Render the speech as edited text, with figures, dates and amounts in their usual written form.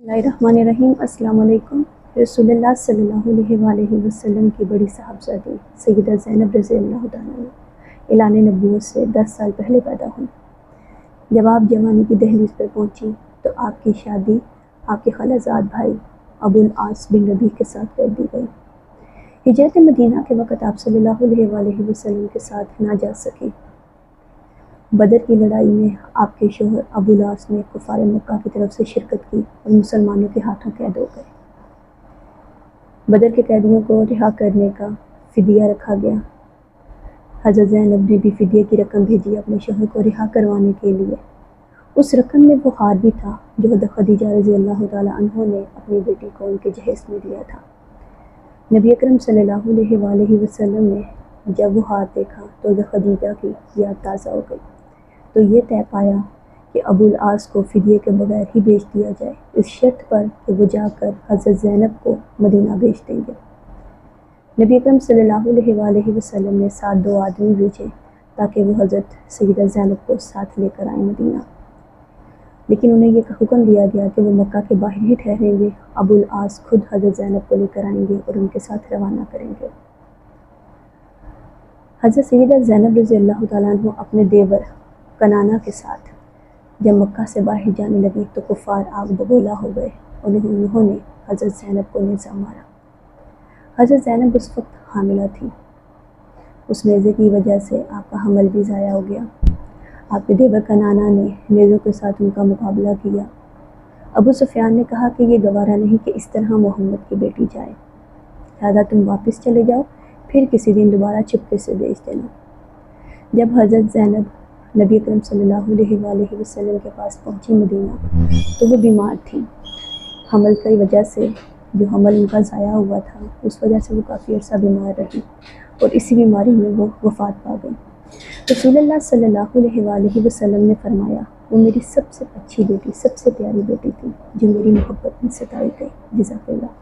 बिस्मिल्लाहिर्रहमानिर्रहीम। अस्सलाम वालेकुम। रसूलुल्लाह सल्लल्लाहु अलैहि वसल्लम की बड़ी साहबजादी सैयदा ज़ैनब रज़ियल्लाहु तआला अन्हा ऐलान नबूवत से 10 साल पहले पैदा हुई। जब आप जवानी की दहलीज पर पहुंची तो आपकी शादी आपके खालाजाद भाई अबुल आस बिन रबी के साथ कर दी गई। हिजरत मदीना के वक़्त आप सल्लल्लाहु अलैहि वसल्लम के साथ ना जा सके। बदर की लड़ाई में आपके शोहर अबुल आस ने कुफार मक्का की तरफ से शिरकत की और मुसलमानों के हाथों कैद हो गए। बदर के कैदियों को रिहा करने का फ़िदिया रखा गया। हज़रत ज़ैनब ने भी फ़िदिये की रकम भेजी अपने शोहर को रिहा करवाने के लिए। उस रकम में वो हार भी था जो हज़रत खदीजा रज़ियल्लाहु तआला अन्हा ने अपनी बेटी को उनके जहेज़ में दिया था। नबी अकरम सल्लल्लाहु अलैहि वसल्लम ने जब वो हार देखा तो हज़रत खदीजा की याद ताज़ा हो गई, तो ये तय पाया कि अबुल आस को फ़िदिये के बगैर ही बेच दिया जाए, इस शर्त पर कि वो जाकर हज़रत ज़ैनब को मदीना बेच देंगे। नबी अकरम सल्लल्लाहु अलैहि वसल्लम ने साथ 2 आदमी भेजे ताकि वो हज़रत सैयदा ज़ैनब को साथ लेकर आए मदीना, लेकिन उन्हें यह हुक्म दिया गया कि वो मक्का के बाहर ही ठहरेंगे। अबुल आस खुद हज़रत ज़ैनब को लेकर आएंगे और उनके साथ रवाना करेंगे। हज़रत सैयदा ज़ैनब रज़ियल्लाहु तआला अन्हा अपने देवर कनाना के साथ जब मक्का से बाहर जाने लगी तो कुफ़ार आग बबूला हो गए और उन्होंने हज़रत ज़ैनब को नेज़ा मारा। हज़रत ज़ैनब उस वक्त हामिला थी। उस नेज़े की वजह से आपका हमल भी ज़ाया हो गया। आपके देवर कनाना ने नेज़ों के साथ उनका मुकाबला किया। अबू सुफियान ने कहा कि ये गवारा नहीं कि इस तरह मोहम्मद की बेटी जाए, लिहाजा तुम वापस चले जाओ, फिर किसी दिन दोबारा चुपके से बेच देना। जब हज़रत ज़ैनब नबी अकरम सल्लल्लाहु अलैहि वसल्लम के पास पहुंची मदीना तो वो बीमार थी। हमल की वजह से जो हमल उनका ज़ाया हुआ था उस वजह से वो काफ़ी अर्सा बीमार रही और इसी बीमारी में वो वफ़ात पा गई। रसूलुल्लाह सल्लल्लाहु अलैहि वसल्लम ने फरमाया, वो मेरी सबसे अच्छी बेटी, सबसे प्यारी बेटी थी जो मेरी मोहब्बत में सताई गई। जज़ाकल्लाह।